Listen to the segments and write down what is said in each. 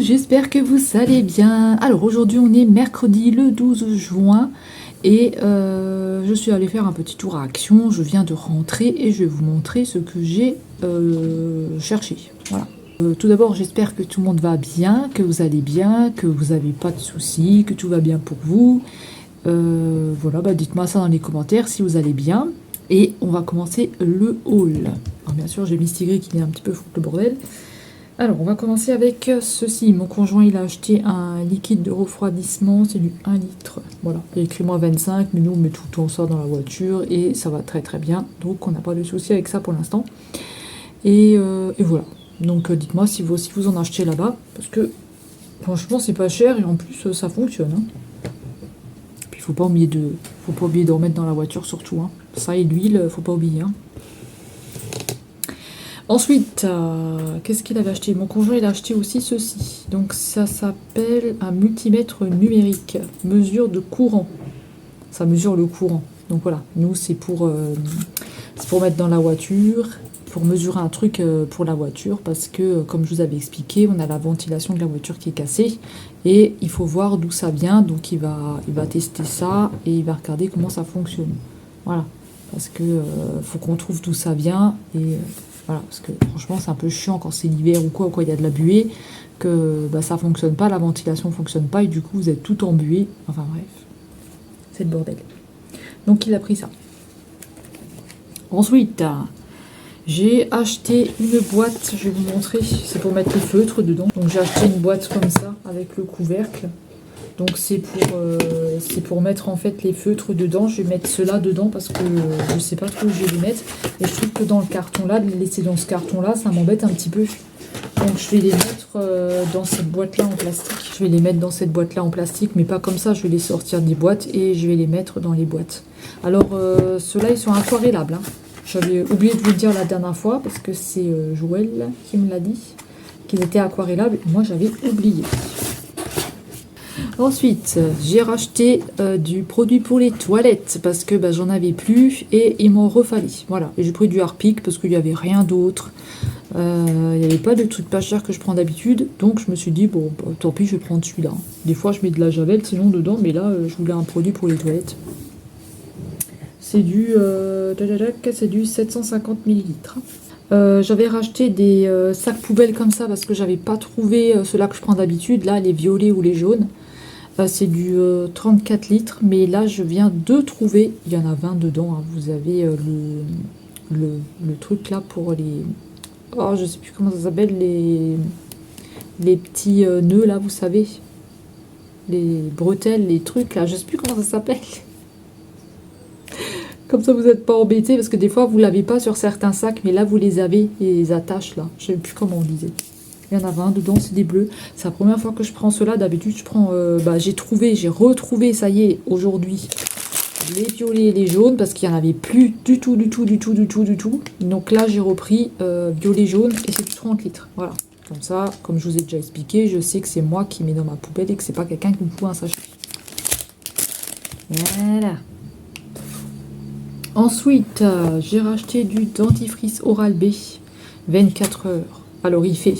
j'espère que vous allez bien. Alors aujourd'hui on est mercredi le 12 juin et je suis allée faire un petit tour à Action. Je viens de rentrer et je vais vous montrer ce que j'ai cherché. Voilà. Tout d'abord j'espère que tout le monde va bien, que vous allez bien, que vous n'avez pas de soucis, que tout va bien pour vous. Voilà, dites-moi ça dans les commentaires si vous allez bien. Et on va commencer le haul. Alors bien sûr j'ai Miss Tigri qui vient un petit peu foutre le bordel. Alors, on va commencer avec ceci. Mon conjoint, il a acheté un liquide de refroidissement, c'est du 1 litre. Voilà, il y a écrit moins 25, mais nous, on met tout le temps ça dans la voiture et ça va très très bien. Donc, on n'a pas de souci avec ça pour l'instant. Et voilà. Donc, dites-moi si vous en achetez là-bas, parce que franchement, c'est pas cher et en plus, ça fonctionne. Hein. Puis, faut pas oublier de remettre dans la voiture surtout. Hein. Ça et l'huile, faut pas oublier. Hein. Ensuite, qu'est-ce qu'il avait acheté? Mon conjoint, il a acheté aussi ceci. Donc, ça s'appelle un multimètre numérique, mesure de courant. Ça mesure le courant. Donc voilà, nous, c'est pour mettre dans la voiture, pour mesurer un truc pour la voiture, parce que, comme je vous avais expliqué, on a la ventilation de la voiture qui est cassée, et il faut voir d'où ça vient. Donc, il va tester ça, et il va regarder comment ça fonctionne. Voilà, parce que faut qu'on trouve d'où ça vient, et... voilà, parce que franchement c'est un peu chiant quand c'est l'hiver ou quoi il y a de la buée, que ça fonctionne pas, la ventilation fonctionne pas et du coup vous êtes tout embué. Enfin bref, c'est le bordel. Donc il a pris ça. Ensuite, j'ai acheté une boîte, je vais vous montrer, c'est pour mettre les feutres dedans. Donc j'ai acheté une boîte comme ça avec le couvercle. Donc c'est pour mettre en fait les feutres dedans. Je vais mettre cela dedans parce que je sais pas trop où je vais les mettre. Et je trouve que dans le carton là, de les laisser dans ce carton là, ça m'embête un petit peu. Donc je vais les mettre dans cette boîte là en plastique. Je vais les mettre dans cette boîte là en plastique, mais pas comme ça. Je vais les sortir des boîtes et je vais les mettre dans les boîtes. Alors ceux-là ils sont aquarellables. Hein. J'avais oublié de vous le dire la dernière fois parce que c'est Joël qui me l'a dit qu'ils étaient aquarellables. Moi j'avais oublié. Ensuite, j'ai racheté du produit pour les toilettes parce que j'en avais plus et il m'en refallait. Voilà, et j'ai pris du Harpic parce qu'il n'y avait rien d'autre. Il n'y avait pas de trucs pas chers que je prends d'habitude. Donc je me suis dit, bon, tant pis, je vais prendre celui-là. Des fois, je mets de la javel sinon dedans, mais là, je voulais un produit pour les toilettes. C'est du 750 ml. J'avais racheté des sacs poubelles comme ça parce que j'avais pas trouvé ceux-là que je prends d'habitude, là, les violets ou les jaunes. C'est du 34 litres, mais là je viens de trouver, il y en a 20 dedans, hein. Vous avez le truc là pour les... Oh, je sais plus comment ça s'appelle, les petits nœuds là, vous savez. Les bretelles, les trucs là, je sais plus comment ça s'appelle. Comme ça vous n'êtes pas embêtés, parce que des fois vous l'avez pas sur certains sacs, mais là vous les avez, les attaches là, je sais plus comment on disait. Il y en a 20 dedans, c'est des bleus. C'est la première fois que je prends cela. D'habitude, je prends... j'ai retrouvé, ça y est, aujourd'hui, les violets et les jaunes, parce qu'il n'y en avait plus du tout. Donc là, j'ai repris violet, jaune, et c'est du 30 litres. Voilà. Comme ça, comme je vous ai déjà expliqué, je sais que c'est moi qui mets dans ma poubelle et que c'est pas quelqu'un qui me fout un sachet. Voilà. Ensuite, j'ai racheté du dentifrice Oral-B, 24 heures. Alors, il fait...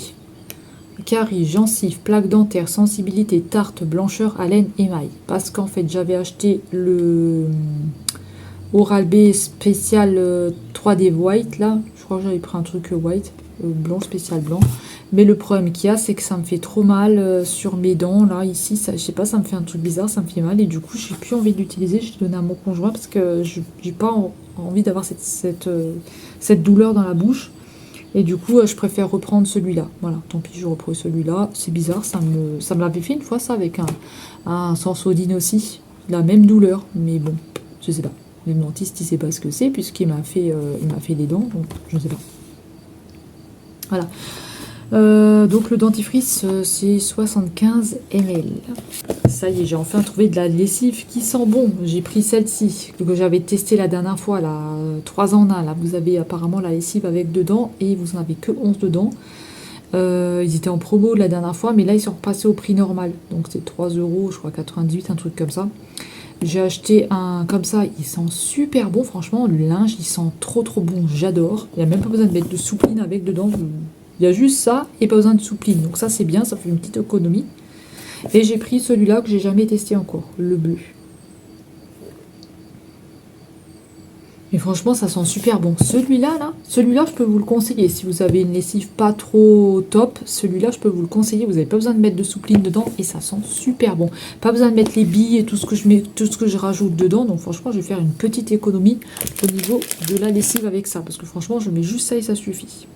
caries, gencives, plaques dentaires, sensibilité, tarte, blancheur, haleine, émail. Parce qu'en fait, j'avais acheté le Oral-B spécial 3D white, là. Je crois que j'avais pris un truc white, blanc, spécial blanc. Mais le problème qu'il y a, c'est que ça me fait trop mal sur mes dents, là, ici. Ça, je sais pas, ça me fait un truc bizarre, ça me fait mal. Et du coup, j'ai plus envie de l'utiliser. Je l'ai donné à mon conjoint parce que j'ai pas envie d'avoir cette douleur dans la bouche. Et du coup, je préfère reprendre celui-là. Voilà, tant pis, je reprends celui-là. C'est bizarre, ça me l'avait fait une fois, ça, avec un Sensodyne aussi. La même douleur, mais bon, je sais pas. Le dentiste, il sait pas ce que c'est, puisqu'il m'a fait les dents, donc je sais pas. Voilà. Donc le dentifrice, c'est 75 ml. Ça y est, j'ai enfin trouvé de la lessive qui sent bon. J'ai pris celle-ci, que j'avais testée la dernière fois, là, 3 en 1. Là, vous avez apparemment la lessive avec dedans, et vous en avez que 11 dedans. Ils étaient en promo la dernière fois, mais là, ils sont repassés au prix normal. Donc c'est 3 €, je crois, 98, un truc comme ça. J'ai acheté un comme ça, il sent super bon, franchement, le linge, il sent trop bon, j'adore. Il n'y a même pas besoin de mettre de soupline avec dedans. Il y a juste ça et pas besoin de soupline. Donc ça c'est bien, ça fait une petite économie. Et j'ai pris celui-là que j'ai jamais testé encore, le bleu. Et franchement, ça sent super bon. Celui-là, celui-là, je peux vous le conseiller. Si vous avez une lessive pas trop top, celui-là, je peux vous le conseiller. Vous n'avez pas besoin de mettre de soupline dedans et ça sent super bon. Pas besoin de mettre les billes et tout ce que je mets, tout ce que je rajoute dedans. Donc franchement, je vais faire une petite économie au niveau de la lessive avec ça. Parce que franchement, je mets juste ça et ça suffit.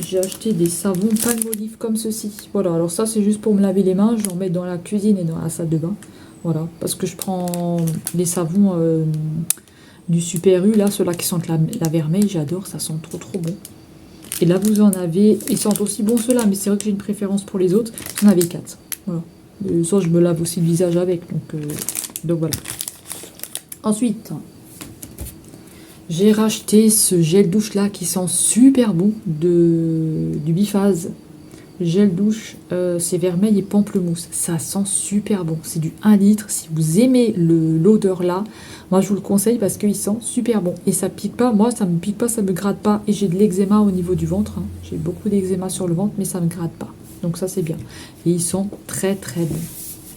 J'ai acheté des savons Palmolive comme ceci. Voilà, alors ça, c'est juste pour me laver les mains. J'en mets dans la cuisine et dans la salle de bain. Voilà, parce que je prends les savons... du Super U, là, ceux-là qui sentent la vermeille, j'adore, ça sent trop trop bon. Et là, vous en avez, ils sentent aussi bon ceux-là, mais c'est vrai que j'ai une préférence pour les autres. J'en avais 4. Voilà. Soit je me lave aussi le visage avec, donc voilà. Ensuite, j'ai racheté ce gel douche là qui sent super bon du Biphase. Gel douche, c'est vermeil et pamplemousse. Ça sent super bon. C'est du 1 litre. Si vous aimez l'odeur là, moi je vous le conseille parce qu'il sent super bon. Et ça pique pas. Moi ça me pique pas, ça me gratte pas. Et j'ai de l'eczéma au niveau du ventre. Hein. J'ai beaucoup d'eczéma sur le ventre, mais ça me gratte pas. Donc ça c'est bien. Et il sent très très bon.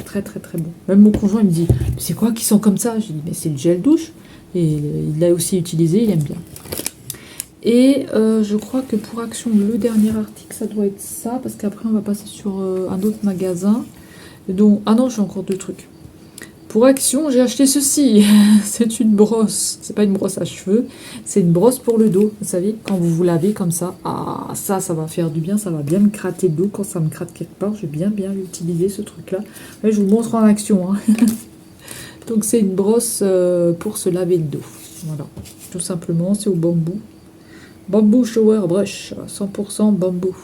Très très très bon. Même mon conjoint il me dit, c'est quoi qui sent comme ça? Je dis, mais c'est le gel douche. Et il l'a aussi utilisé, il aime bien. Et je crois que pour Action, le dernier article, ça doit être ça. Parce qu'après, on va passer sur un autre magasin. Donc, ah non, j'ai encore 2 trucs. Pour Action, j'ai acheté ceci. C'est une brosse. C'est pas une brosse à cheveux. C'est une brosse pour le dos. Vous savez, quand vous vous lavez comme ça. Ah, ça va faire du bien. Ça va bien me gratter le dos. Quand ça me gratte quelque part, je vais bien l'utiliser, ce truc-là. Ouais, je vous montre en action. Hein. Donc, c'est une brosse pour se laver le dos. Voilà. Tout simplement, c'est au bambou. Bamboo Shower Brush, 100% bambou.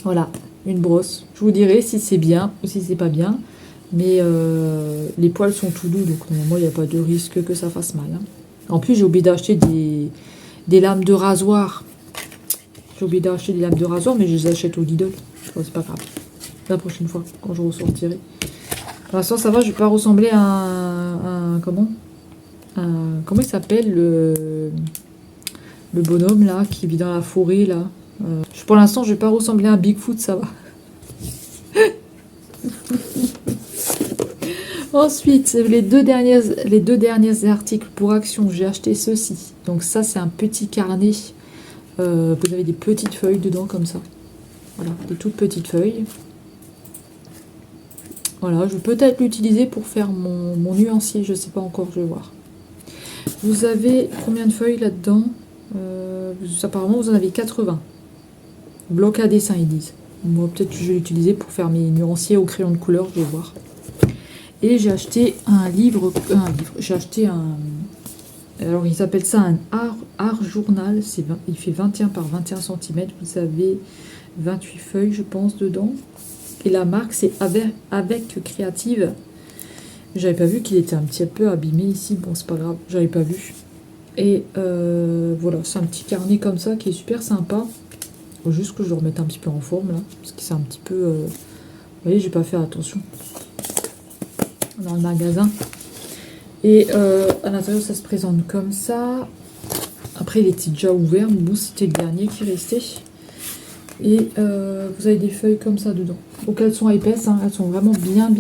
Voilà, une brosse. Je vous dirai si c'est bien ou si c'est pas bien. Mais les poils sont tout doux, donc normalement il n'y a pas de risque que ça fasse mal. Hein. En plus, j'ai oublié d'acheter des lames de rasoir. J'ai oublié d'acheter des lames de rasoir, mais je les achète au Lidl. Bon, c'est pas grave. La prochaine fois, quand je ressortirai. Pour l'instant, ça va, je vais pas ressembler à un comment il s'appelle le bonhomme là qui vit dans la forêt là. Pour l'instant, je vais pas ressembler à un Bigfoot, ça va. Ensuite, les deux derniers articles pour Action, j'ai acheté ceci. Donc ça, c'est un petit carnet. Vous avez des petites feuilles dedans comme ça. Voilà, des toutes petites feuilles. Voilà, je vais peut-être l'utiliser pour faire mon nuancier, je sais pas encore, je vais voir. Vous avez combien de feuilles là-dedans? Apparemment, vous en avez 80. Bloc à dessin, ils disent. Moi, peut-être que je vais l'utiliser pour faire mes nuanciers au crayon de couleur, je vais voir. Et j'ai acheté un livre. J'ai acheté un... Alors, ils appellent ça un art journal. Il fait 21 par 21 cm. Vous avez 28 feuilles, je pense, dedans. Et la marque, c'est avec Créative. J'avais pas vu qu'il était un petit peu abîmé ici. Bon, c'est pas grave, j'avais pas vu. Et voilà, c'est un petit carnet comme ça qui est super sympa. Faut juste que je le remette un petit peu en forme là. Parce que c'est un petit peu... Vous voyez, j'ai pas fait attention. Dans le magasin. Et à l'intérieur, ça se présente comme ça. Après, il était déjà ouvert. Mais bon, c'était le dernier qui restait. Et vous avez des feuilles comme ça dedans. Donc elles sont épaisses. Hein. Elles sont vraiment bien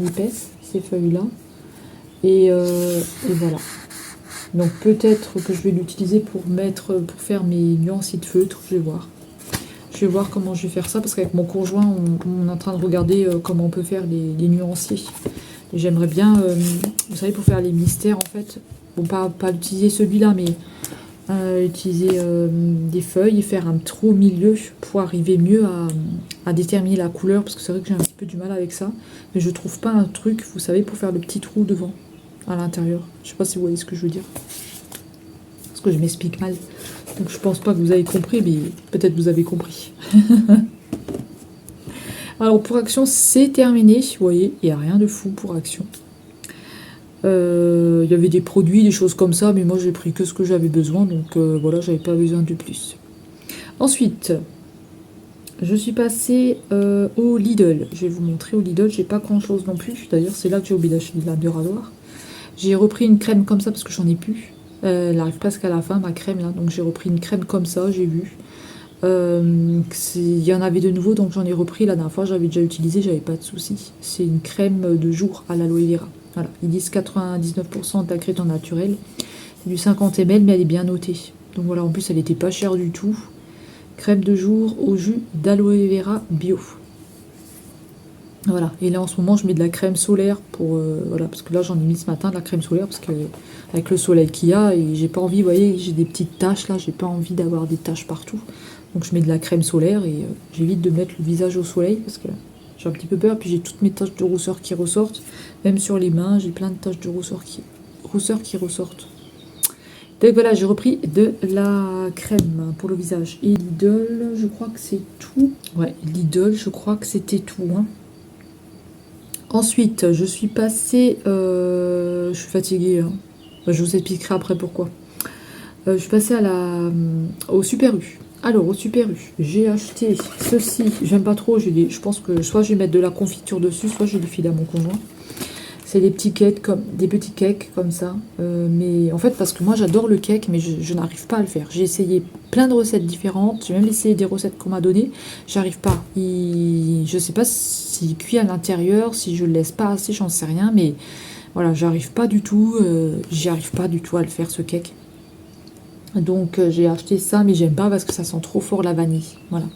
épaisses, ces feuilles-là. Et voilà. Donc peut-être que je vais l'utiliser pour faire mes nuanciers de feutre. Je vais voir. Je vais voir comment je vais faire ça. Parce qu'avec mon conjoint, on est en train de regarder comment on peut faire les nuanciers. J'aimerais bien, vous savez, pour faire les mystères, en fait, bon, pas utiliser celui-là, mais utiliser des feuilles et faire un trou au milieu pour arriver mieux à déterminer la couleur, parce que c'est vrai que j'ai un petit peu du mal avec ça, mais je trouve pas un truc, vous savez, pour faire le petit trou devant, à l'intérieur. Je sais pas si vous voyez ce que je veux dire, parce que je m'explique mal, donc je pense pas que vous avez compris, mais peut-être vous avez compris. Alors pour Action, c'est terminé. Vous voyez, il n'y a rien de fou pour Action. Il y avait des produits, des choses comme ça, mais moi j'ai pris que ce que j'avais besoin, donc voilà, j'avais pas besoin de plus. Ensuite, je suis passée au Lidl. Je vais vous montrer au Lidl, j'ai pas grand chose non plus. D'ailleurs, c'est là que j'ai oublié d'acheter de la de rasoir. J'ai repris une crème comme ça parce que j'en ai plus. Elle arrive presque à la fin, ma crème là, donc j'ai repris une crème comme ça, j'ai vu. Il y en avait de nouveau, donc j'en ai repris. La dernière fois, j'avais déjà utilisé, j'avais pas de soucis. C'est une crème de jour à l'aloe vera. Voilà, ils disent 99% d'ingrédients naturels. C'est du 50 ml, mais elle est bien notée. Donc voilà, en plus, elle était pas chère du tout. Crème de jour au jus d'aloe vera bio. Voilà, et là en ce moment je mets de la crème solaire pour voilà, parce que là j'en ai mis ce matin de la crème solaire parce que avec le soleil qu'il y a et j'ai pas envie, vous voyez, j'ai des petites taches là, j'ai pas envie d'avoir des taches partout. Donc je mets de la crème solaire et j'évite de mettre le visage au soleil parce que j'ai un petit peu peur, puis j'ai toutes mes taches de rousseur qui ressortent, même sur les mains, j'ai plein de taches de rousseur qui ressortent. Donc voilà, j'ai repris de la crème pour le visage. Et Lidl, je crois que c'est tout. Ouais, Lidl, je crois que c'était tout. Hein. Ensuite, je suis passée... je suis fatiguée. Hein. Je vous expliquerai après pourquoi. Je suis passée au Super U. Alors, au Super U, j'ai acheté ceci. J'aime pas trop. Je pense que soit je vais mettre de la confiture dessus, soit je vais les filer à mon conjoint. C'est des petits cakes des petits cakes comme ça. Mais en fait, parce que moi j'adore le cake, mais je n'arrive pas à le faire. J'ai essayé plein de recettes différentes. J'ai même essayé des recettes qu'on m'a données. J'arrive pas. Je sais pas s'il cuit à l'intérieur, si je le laisse pas assez, j'en sais rien. Mais voilà, j'arrive pas du tout. J'y arrive pas du tout à le faire ce cake. Donc j'ai acheté ça, mais j'aime pas parce que ça sent trop fort la vanille. Voilà.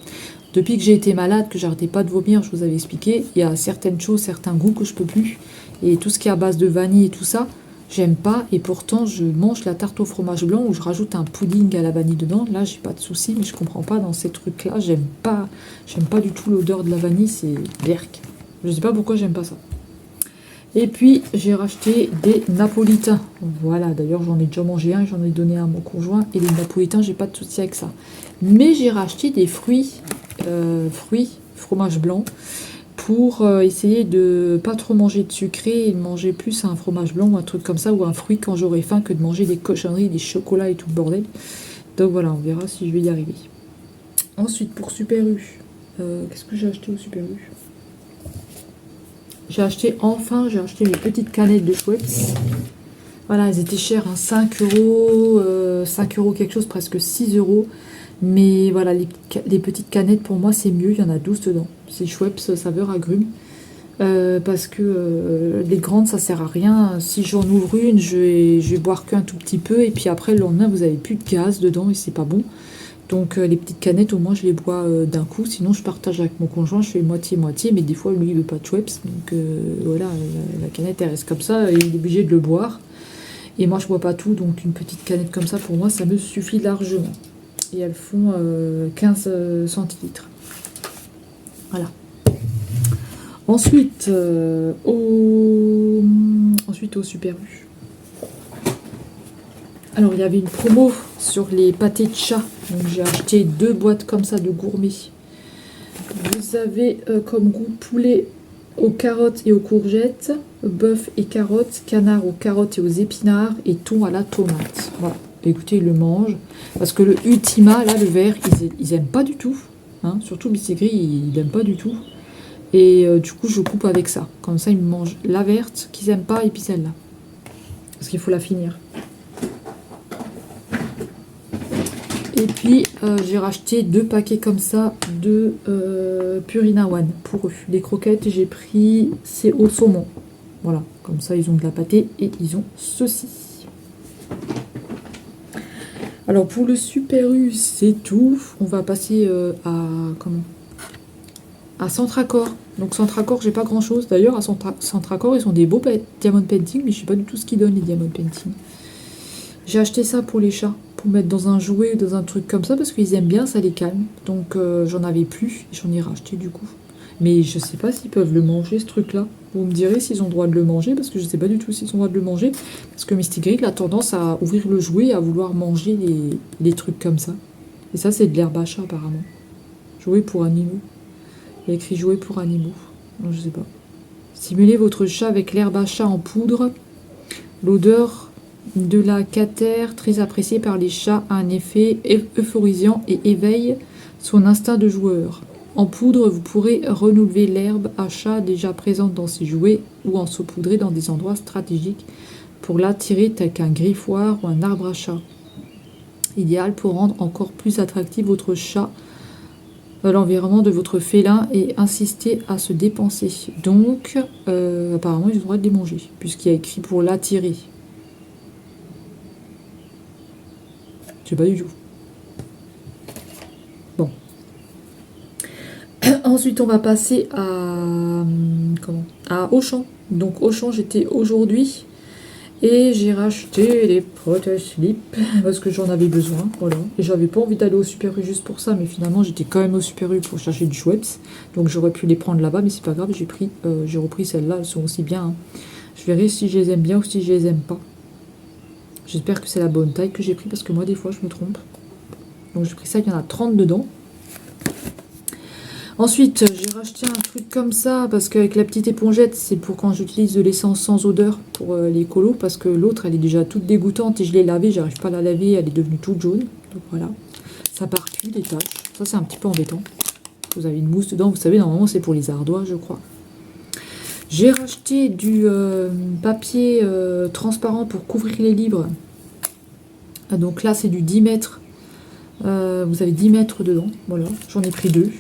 Depuis que j'ai été malade, que j'arrêtais pas de vomir, je vous avais expliqué, il y a certaines choses, certains goûts que je peux plus. Et tout ce qui est à base de vanille et tout ça, j'aime pas. Et pourtant, je mange la tarte au fromage blanc où je rajoute un pudding à la vanille dedans. Là, j'ai pas de souci, mais je comprends pas dans ces trucs-là. J'aime pas du tout l'odeur de la vanille, c'est berk. Je sais pas pourquoi j'aime pas ça. Et puis, j'ai racheté des napolitains. Voilà, d'ailleurs, j'en ai déjà mangé un, j'en ai donné un à mon conjoint. Et les napolitains, j'ai pas de souci avec ça. Mais j'ai racheté des fruits, fromage blanc, pour essayer de pas trop manger de sucré et de manger plus un fromage blanc ou un truc comme ça, ou un fruit quand j'aurai faim, que de manger des cochonneries, des chocolats et tout le bordel. Donc voilà, on verra si je vais y arriver. Ensuite, pour Super U, qu'est-ce que j'ai acheté au Super U? J'ai acheté mes petites canettes de Schweppes. Voilà, elles étaient chères, hein, 5 euros, 5 euros quelque chose, presque 6 euros. Mais voilà, les petites canettes, pour moi, c'est mieux. Il y en a 12 dedans. C'est Schweppes saveur agrumes. Parce que les grandes, ça sert à rien. Si j'en ouvre une, je vais boire qu'un tout petit peu. Et puis après, le lendemain, vous avez plus de gaz dedans et c'est pas bon. Donc les petites canettes, au moins, je les bois d'un coup. Sinon, je partage avec mon conjoint. Je fais moitié-moitié. Mais des fois, lui, il veut pas de Schweppes. Donc voilà, la canette, elle reste comme ça. Et il est obligé de le boire. Et moi, je bois pas tout. Donc une petite canette comme ça, pour moi, ça me suffit largement. Et elles font 15 centilitres. Voilà. Ensuite, au Super U. Alors, il y avait une promo sur les pâtés de chat. Donc, j'ai acheté 2 boîtes comme ça de gourmet. Vous avez comme goût poulet aux carottes et aux courgettes, bœuf et carottes, canard aux carottes et aux épinards et thon à la tomate. Voilà. Écoutez, ils le mangent. Parce que le Ultima, là, le vert, ils aiment pas du tout. Hein. Surtout Bissigri, ils n'aiment pas du tout. Et du coup, je coupe avec ça. Comme ça, ils mangent la verte qu'ils n'aiment pas et puis celle-là. Parce qu'il faut la finir. Et puis, j'ai racheté 2 paquets comme ça de Purina One pour eux. Les croquettes, j'ai pris, c'est au saumon. Voilà, comme ça, ils ont de la pâtée et ils ont ceci. Alors, pour le Super U, c'est tout. On va passer à Centracor. Donc Centracor, j'ai pas grand chose. D'ailleurs, à Centracor, ils ont des beaux diamond painting, mais je sais pas du tout ce qu'ils donnent, les diamond painting. J'ai acheté ça pour les chats, pour mettre dans un jouet ou dans un truc comme ça, parce qu'ils aiment bien, ça les calme. Donc j'en avais plus, j'en ai racheté du coup. Mais je sais pas s'ils peuvent le manger, ce truc-là. Vous me direz s'ils ont le droit de le manger, parce que je sais pas du tout s'ils ont le droit de le manger. Parce que Misty Grid a tendance à ouvrir le jouet et à vouloir manger les trucs comme ça. Et ça, c'est de l'herbe à chat, apparemment. Jouet pour animaux. Il y a écrit jouet pour animaux. Non, je sais pas. Stimulez votre chat avec l'herbe à chat en poudre. L'odeur de la catère, très appréciée par les chats, a un effet euphorisant et éveille son instinct de joueur. En poudre, vous pourrez renouveler l'herbe à chat déjà présente dans ces jouets ou en saupoudrer dans des endroits stratégiques pour l'attirer tel qu'un griffoir ou un arbre à chat. idéal pour rendre encore plus attractif votre chat, l'environnement de votre félin et insister à se dépenser. Donc, apparemment, ils ont le droit de les manger, puisqu'il y a écrit pour l'attirer. Je sais pas du tout. Bon. Ensuite, on va passer à Auchan. Donc, Auchan, j'étais aujourd'hui et j'ai racheté les proto-slips parce que j'en avais besoin. Voilà. Et j'avais pas envie d'aller au Super U juste pour ça, mais finalement, j'étais quand même au Super U pour chercher du Schweppes. Donc, j'aurais pu les prendre là-bas, mais c'est pas grave, j'ai repris celles-là, elles sont aussi bien. Hein. Je verrai si je les aime bien ou si je les aime pas. J'espère que c'est la bonne taille que j'ai pris parce que moi, des fois, je me trompe. Donc, j'ai pris ça, il y en a 30 dedans. Ensuite, j'ai racheté un truc comme ça parce qu'avec la petite épongette, c'est pour quand j'utilise de l'essence sans odeur pour les colos parce que l'autre, elle est déjà toute dégoûtante et je l'ai lavée, j'arrive pas à la laver, elle est devenue toute jaune. Donc voilà, ça part plus des taches. Ça, c'est un petit peu embêtant. Vous avez une mousse dedans, vous savez, normalement, c'est pour les ardoises, je crois. J'ai racheté du papier transparent pour couvrir les livres. Donc là, c'est du 10 mètres. Vous avez 10 mètres dedans. Voilà, j'en ai pris 2.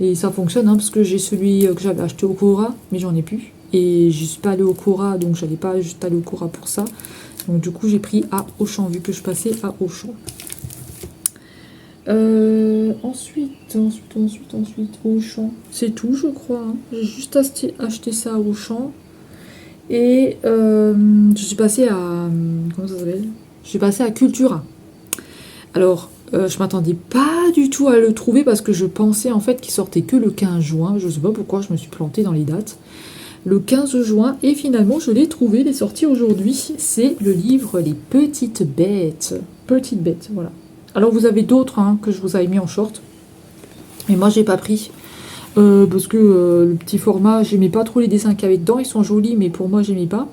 Et ça fonctionne, hein, parce que j'ai celui que j'avais acheté au Cora, mais j'en ai plus. Et je suis pas allée au Cora, donc j'allais pas juste aller au Cora pour ça. Donc du coup, j'ai pris à Auchan, vu que je passais à Auchan. Ensuite, Auchan. C'est tout, je crois. Hein. J'ai juste acheté ça à Auchan. Et je suis passée à... Comment ça s'appelle? Je suis passée à Cultura. Alors... je m'attendais pas du tout à le trouver parce que je pensais en fait qu'il sortait que le 15 juin. Je sais pas pourquoi je me suis plantée dans les dates. Le 15 juin et finalement je l'ai trouvé, il est sorti aujourd'hui. C'est le livre Les Petites Bêtes. Petites Bêtes, voilà. Alors vous avez d'autres hein, que je vous avais mis en short. Mais moi j'ai pas pris. Parce que le petit format, j'aimais pas trop les dessins qu'il y avait dedans. Ils sont jolis mais pour moi j'aimais pas.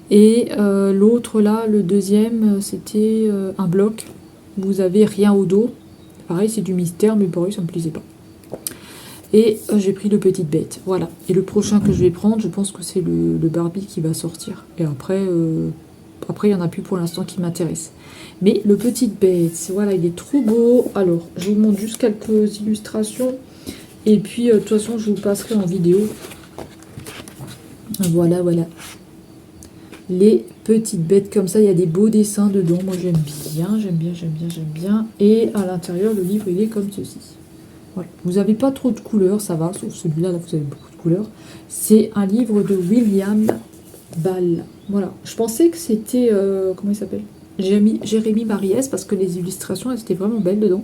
Et l'autre là, le deuxième, c'était un bloc. Vous avez rien au dos. Pareil, c'est du mystère, mais pareil, ça me plaisait pas. Et j'ai pris le Petite Bête. Voilà. Et le prochain que je vais prendre, je pense que c'est le Barbie qui va sortir. Et après, il n'y en a plus pour l'instant qui m'intéresse. Mais le Petite Bête, voilà, il est trop beau. Alors, je vous montre juste quelques illustrations. Et puis, de toute façon, je vous passerai en vidéo. Voilà, voilà. Les petites bêtes comme ça, il y a des beaux dessins dedans. Moi j'aime bien, j'aime bien, j'aime bien, j'aime bien. Et à l'intérieur, le livre, il est comme ceci. Voilà. Vous n'avez pas trop de couleurs, ça va, sauf celui-là, là, vous avez beaucoup de couleurs. C'est un livre de William Ball. Voilà. Je pensais que c'était, comment il s'appelle? Jérémy Mariès, parce que les illustrations, elles étaient vraiment belles dedans.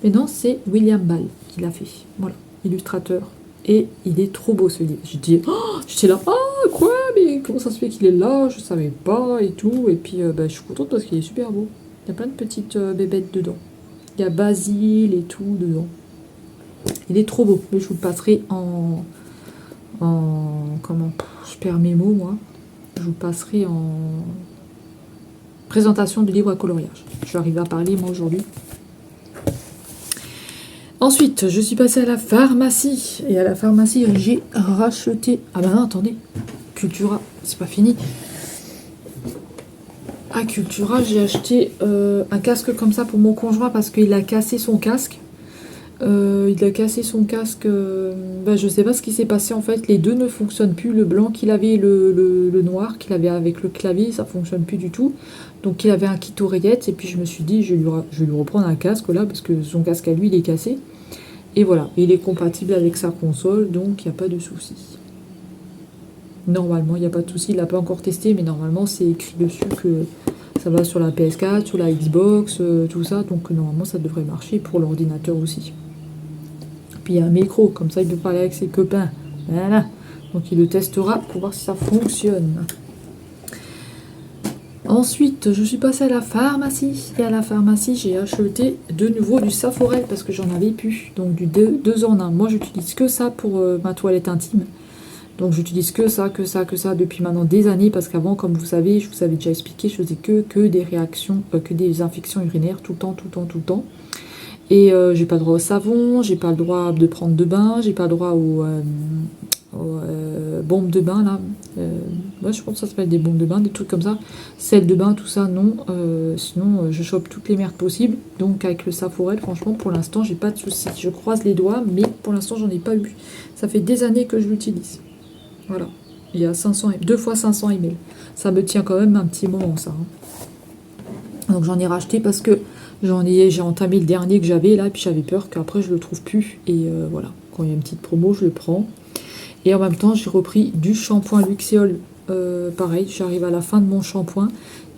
Mais non, c'est William Ball qui l'a fait. Voilà, illustrateur. Et il est trop beau ce livre. J'étais là, oh quoi, mais comment ça se fait qu'il est là? Je savais pas et tout. Et puis je suis contente parce qu'il est super beau. Il y a plein de petites bébêtes dedans. Il y a Basile et tout dedans. Il est trop beau. Mais je vous le passerai en comment? Je perds mes mots moi. Je vous le passerai en présentation du livre à coloriage. Je vais arriver à parler moi aujourd'hui. Ensuite, je suis passée à la pharmacie. Et à la pharmacie, j'ai racheté... Ah ben non, attendez. Cultura, c'est pas fini. À Cultura, j'ai acheté un casque comme ça pour mon conjoint parce qu'il a cassé son casque. Je sais pas ce qui s'est passé en fait. Les deux ne fonctionnent plus. Le blanc qu'il avait et le noir qu'il avait avec le clavier, ça fonctionne plus du tout. Donc il avait un kit oreillette et puis je me suis dit je vais lui reprendre un casque là parce que son casque à lui il est cassé. Et voilà, il est compatible avec sa console donc il n'y a pas de souci. Normalement il n'y a pas de souci, il l'a pas encore testé mais normalement c'est écrit dessus que ça va sur la PS4, sur la Xbox, tout ça. Donc normalement ça devrait marcher pour l'ordinateur aussi. Puis il y a un micro, comme ça il peut parler avec ses copains. Voilà. Donc il le testera pour voir si ça fonctionne. Ensuite, je suis passée à la pharmacie. Et à la pharmacie, j'ai acheté de nouveau du Saforel parce que j'en avais plus. Donc du 2 en 1. Moi, j'utilise que ça pour ma toilette intime. Donc j'utilise que ça depuis maintenant des années. Parce qu'avant, comme vous savez, je vous avais déjà expliqué, je faisais que des réactions, que des infections urinaires tout le temps. Et j'ai pas le droit au savon, j'ai pas le droit de prendre de bain, j'ai pas le droit aux bombes de bain là. Ouais, je pense que ça s'appelle des bombes de bain, des trucs comme ça. Sel de bain, tout ça, non. Sinon, je chope toutes les merdes possibles. Donc, avec le Saforel, franchement, pour l'instant, j'ai pas de soucis. Je croise les doigts, mais pour l'instant, j'en ai pas eu. Ça fait des années que je l'utilise. Voilà. Il y a 500, 2 fois 500 ml. Ça me tient quand même un petit moment, ça. Donc, j'en ai racheté parce que j'ai entamé le dernier que j'avais là, puis j'avais peur qu'après, je le trouve plus. Et voilà. Quand il y a une petite promo, je le prends. Et en même temps, j'ai repris du shampoing Luxéol. Pareil, j'arrive à la fin de mon shampoing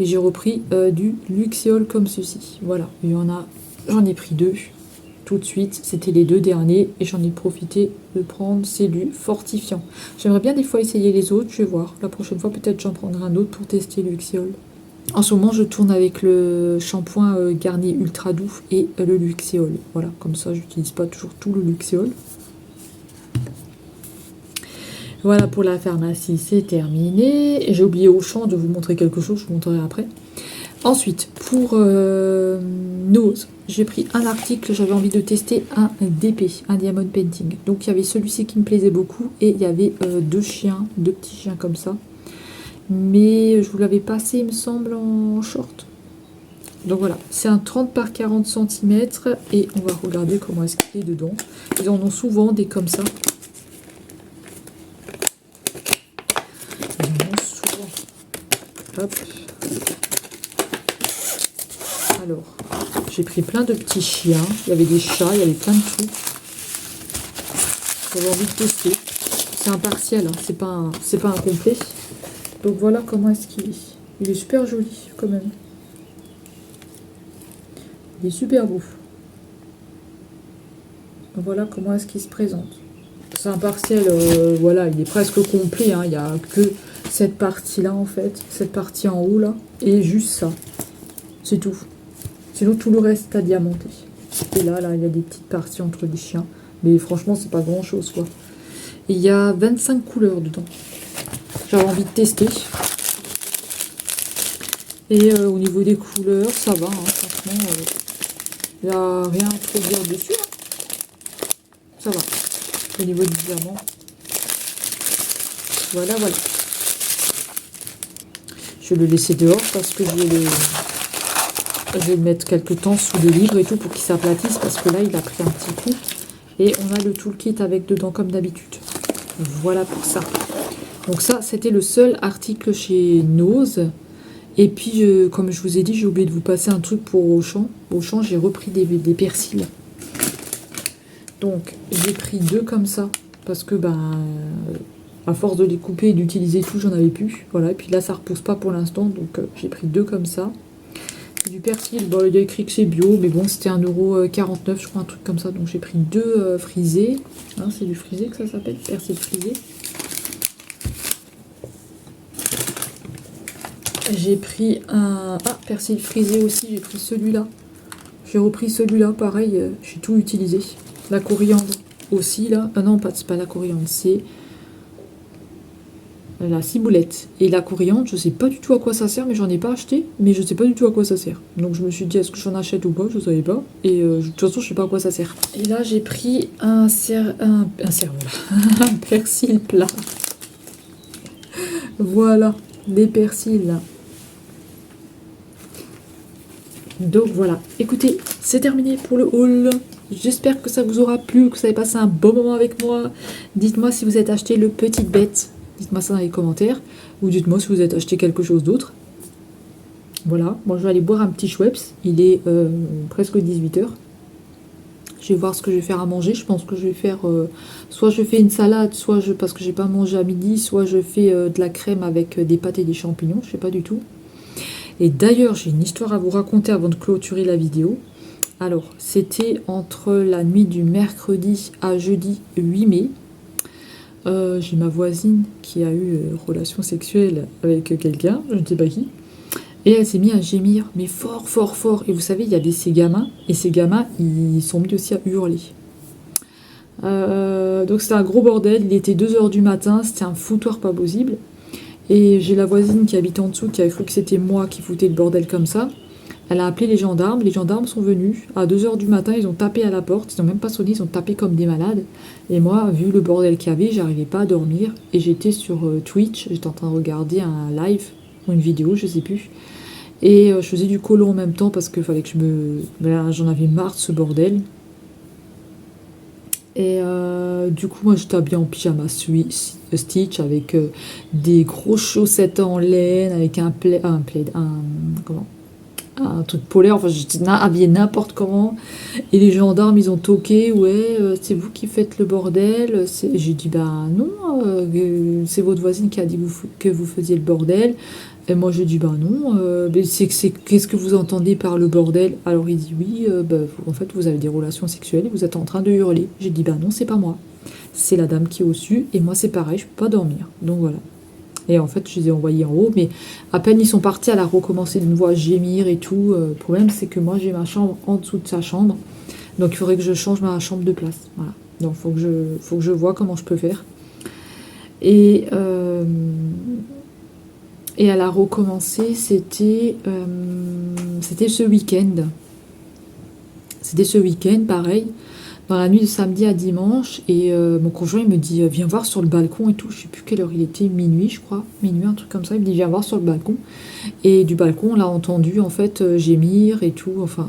et j'ai repris du Luxéol comme ceci. Voilà, j'en ai pris 2 tout de suite. C'était les 2 derniers et j'en ai profité de prendre. C'est du fortifiant. J'aimerais bien des fois essayer les autres. Je vais voir. La prochaine fois, peut-être j'en prendrai un autre pour tester Luxéol. En ce moment, je tourne avec le shampoing Garnier Ultra Doux et le Luxéol. Voilà, comme ça, j'utilise pas toujours tout le Luxéol. Voilà pour la pharmacie, c'est terminé. J'ai oublié Auchan de vous montrer quelque chose, je vous montrerai après. Ensuite, pour Nose, j'ai pris un article, j'avais envie de tester un DP, un Diamond Painting. Donc il y avait celui-ci qui me plaisait beaucoup et il y avait 2 chiens, 2 petits chiens comme ça. Mais je vous l'avais passé, il me semble, en short. Donc voilà, c'est un 30 par 40 cm et on va regarder comment est-ce qu'il est dedans. Ils en ont souvent des comme ça. Hop. Alors, j'ai pris plein de petits chiens. Il y avait des chats, il y avait plein de tout. J'avais envie de tester. C'est un partiel, hein. C'est pas un complet. Donc voilà comment est-ce qu'il est. Il est super joli quand même. Il est super beau. Voilà comment est-ce qu'il se présente. C'est un partiel, voilà, il est presque complet, hein. Il n'y a que cette partie-là, en fait. Cette partie en haut, là. Et juste ça. C'est tout. Sinon, tout le reste à diamanter. Et là, il y a des petites parties entre les chiens. Mais franchement, c'est pas grand-chose, quoi. Et il y a 25 couleurs dedans. J'avais envie de tester. Et au niveau des couleurs, ça va, hein, franchement. Il n'y a rien à trop dire dessus. Hein. Ça va. Au niveau du diamant. Voilà. Je vais le laisser dehors parce que je vais le mettre quelques temps sous des livres et tout pour qu'il s'aplatisse parce que là, il a pris un petit coup. Et on a le toolkit avec dedans comme d'habitude. Voilà pour ça. Donc ça, c'était le seul article chez Nose. Et puis, comme je vous ai dit, j'ai oublié de vous passer un truc pour Auchan. Auchan, j'ai repris des persils. Donc, j'ai pris 2 comme ça. Parce que, à force de les couper et d'utiliser tout, j'en avais plus. Voilà, et puis là, ça repousse pas pour l'instant. Donc, j'ai pris 2 comme ça. C'est du persil. Bon, il y a écrit que c'est bio. Mais bon, c'était 1,49 €, je crois, un truc comme ça. Donc, j'ai pris 2 frisés. Hein, c'est du frisé que ça s'appelle. Persil frisé. J'ai pris un persil frisé aussi, j'ai pris celui-là. J'ai repris celui-là, pareil, j'ai tout utilisé. La coriandre aussi, là. Ah non, c'est pas la coriandre, c'est la ciboulette. Et la coriandre, je sais pas du tout à quoi ça sert, mais j'en ai pas acheté, mais je sais pas du tout à quoi ça sert. Donc je me suis dit, est-ce que j'en achète ou pas, je savais pas. Et de toute façon, je sais pas à quoi ça sert. Et là, j'ai pris un persil plat. Voilà, des persils, là. Donc voilà, écoutez, c'est terminé pour le haul. J'espère que ça vous aura plu, que vous avez passé un bon moment avec moi. Dites-moi si vous êtes acheté le Petite Bête. Dites-moi ça dans les commentaires. Ou dites-moi si vous êtes acheté quelque chose d'autre. Voilà, moi je vais aller boire un petit Schweppes. Il est presque 18 h. Je vais voir ce que je vais faire à manger. Je pense que je vais faire... soit je fais une salade, soit parce que j'ai pas mangé à midi, soit je fais de la crème avec des pâtes et des champignons. Je sais pas du tout. Et d'ailleurs, j'ai une histoire à vous raconter avant de clôturer la vidéo. Alors, c'était entre la nuit du mercredi à jeudi 8 mai. J'ai ma voisine qui a eu relation sexuelle avec quelqu'un, je ne sais pas qui. Et elle s'est mise à gémir, mais fort, fort, fort. Et vous savez, il y avait ces gamins, et ces gamins, ils sont mis aussi à hurler. Donc c'était un gros bordel, il était 2 h du matin, c'était un foutoir pas possible. Et j'ai la voisine qui habite en dessous qui avait cru que c'était moi qui foutais le bordel comme ça. Elle a appelé les gendarmes sont venus. À 2 h du matin, ils ont tapé à la porte, ils n'ont même pas sonné, ils ont tapé comme des malades. Et moi, vu le bordel qu'il y avait, j'arrivais pas à dormir. Et j'étais sur Twitch, j'étais en train de regarder un live ou une vidéo, je sais plus. Et je faisais du colo en même temps parce qu'il fallait que je me... Ben, j'en avais marre de ce bordel. Et du coup, moi, j'étais habillée en pyjama Stitch avec des grosses chaussettes en laine, avec comment un truc polaire, enfin j'étais habillée n'importe comment, et les gendarmes ils ont toqué, ouais, c'est vous qui faites le bordel, j'ai dit bah non, c'est votre voisine qui a dit que vous faisiez le bordel, et moi j'ai dit bah non, mais qu'est-ce que vous entendez par le bordel? Alors il dit oui, bah, en fait vous avez des relations sexuelles et vous êtes en train de hurler. J'ai dit bah non, c'est pas moi, c'est la dame qui est au-dessus, et moi c'est pareil, je peux pas dormir, donc voilà. Et en fait, je les ai envoyés en haut, mais à peine ils sont partis, elle a recommencé d'une voix gémir et tout. Le problème, c'est que moi, j'ai ma chambre en dessous de sa chambre. Donc, il faudrait que je change ma chambre de place. Voilà. Donc, faut que je vois comment je peux faire. Et, et elle a recommencé, c'était ce week-end. C'était ce week-end, pareil. Dans la nuit de samedi à dimanche, et mon conjoint il me dit viens voir sur le balcon et tout, je sais plus quelle heure il était, minuit je crois, minuit un truc comme ça, il me dit viens voir sur le balcon, et du balcon on l'a entendu en fait gémir et tout, enfin,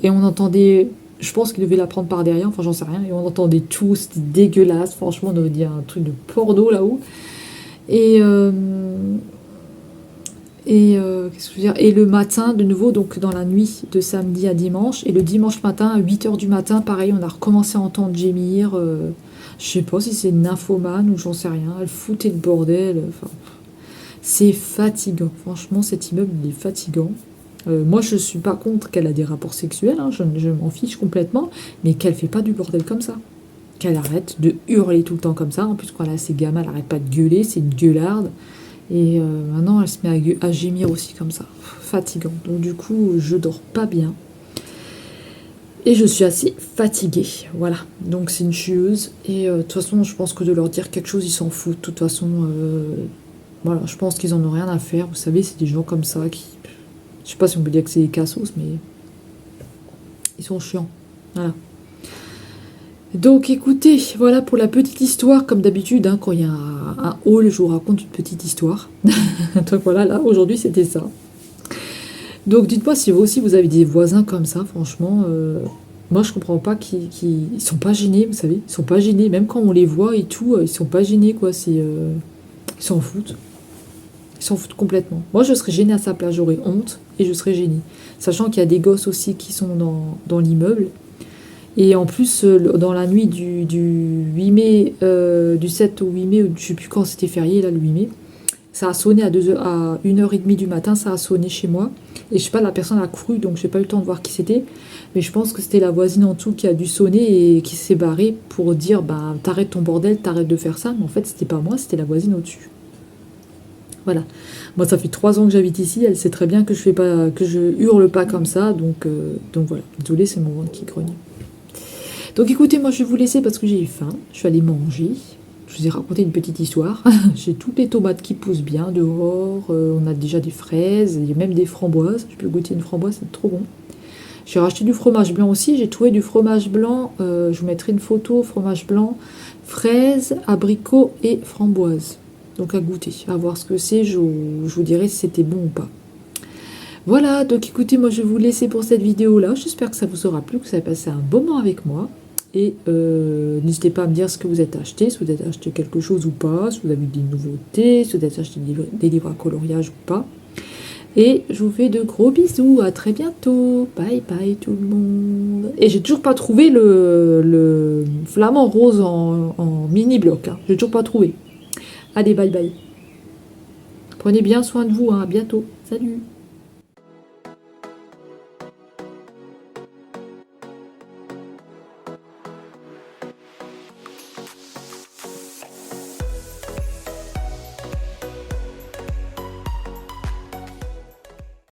et on entendait, je pense qu'il devait la prendre par derrière, enfin j'en sais rien, et on entendait tout, c'était dégueulasse, franchement on aurait dit un truc de porno là-haut, et qu'est-ce que je veux dire? Et le matin, de nouveau, donc dans la nuit de samedi à dimanche, et le dimanche matin, à 8 h du matin, pareil, on a recommencé à entendre gémir. Je sais pas si c'est une nymphomane ou j'en sais rien. Elle foutait le bordel. Enfin, c'est fatigant. Franchement, cet immeuble, il est fatigant. Moi, je suis pas contre qu'elle a des rapports sexuels, hein, je m'en fiche complètement, mais qu'elle fait pas du bordel comme ça. Qu'elle arrête de hurler tout le temps comme ça. En plus, quand elle a ses gamins, elle arrête pas de gueuler, c'est une gueularde. Et maintenant, elle se met à gémir aussi comme ça. Fatigant. Donc du coup, je dors pas bien. Et je suis assez fatiguée. Voilà. Donc c'est une chieuse. Et de toute façon, je pense que de leur dire quelque chose, ils s'en foutent. De toute façon, voilà, je pense qu'ils en ont rien à faire. Vous savez, c'est des gens comme ça qui... Je sais pas si on peut dire que c'est des cassos, mais... Ils sont chiants. Voilà. Donc écoutez, voilà pour la petite histoire, comme d'habitude, hein, quand il y a un haul, je vous raconte une petite histoire. Donc voilà, là, aujourd'hui, c'était ça. Donc dites-moi si vous aussi, vous avez des voisins comme ça, franchement, moi je comprends pas qu'ils sont pas gênés, vous savez, ils sont pas gênés, même quand on les voit et tout, ils sont pas gênés, quoi, ils s'en foutent. Ils s'en foutent complètement. Moi, je serais gênée à sa place, j'aurais honte, et je serais gênée. Sachant qu'il y a des gosses aussi qui sont dans l'immeuble. Et en plus, dans la nuit du 8 mai, du 7 au 8 mai, je sais plus quand c'était férié, là, le 8 mai, ça a sonné à 1 h 30 du matin, ça a sonné chez moi. Et je sais pas, la personne a couru, donc j'ai pas eu le temps de voir qui c'était. Mais je pense que c'était la voisine en dessous qui a dû sonner et qui s'est barrée pour dire, bah, t'arrêtes ton bordel, t'arrêtes de faire ça. Mais en fait, c'était pas moi, c'était la voisine au-dessus. Voilà. Moi, ça fait 3 ans que j'habite ici, elle sait très bien que je hurle pas comme ça, donc voilà. Désolée, c'est mon ventre qui grogne. Donc écoutez, moi je vais vous laisser parce que j'ai faim. Je suis allée manger. Je vous ai raconté une petite histoire. J'ai toutes les tomates qui poussent bien dehors. On a déjà des fraises. Il y a même des framboises. Je peux goûter une framboise, c'est trop bon. J'ai racheté du fromage blanc aussi. J'ai trouvé du fromage blanc. Je vous mettrai une photo. Fromage blanc, fraises, abricots et framboises. Donc à goûter, à voir ce que c'est. Je vous dirai si c'était bon ou pas. Voilà, donc écoutez, moi je vais vous laisser pour cette vidéo-là. J'espère que ça vous aura plu, que vous avez passé un bon moment avec moi. Et n'hésitez pas à me dire ce que vous êtes acheté, si vous avez acheté quelque chose ou pas, si vous avez des nouveautés, si vous avez acheté des livres à coloriage ou pas. Et je vous fais de gros bisous, à très bientôt. Bye bye tout le monde. Et j'ai toujours pas trouvé le flamant rose en mini-bloc. Hein. J'ai toujours pas trouvé. Allez, bye bye. Prenez bien soin de vous, hein. À bientôt. Salut.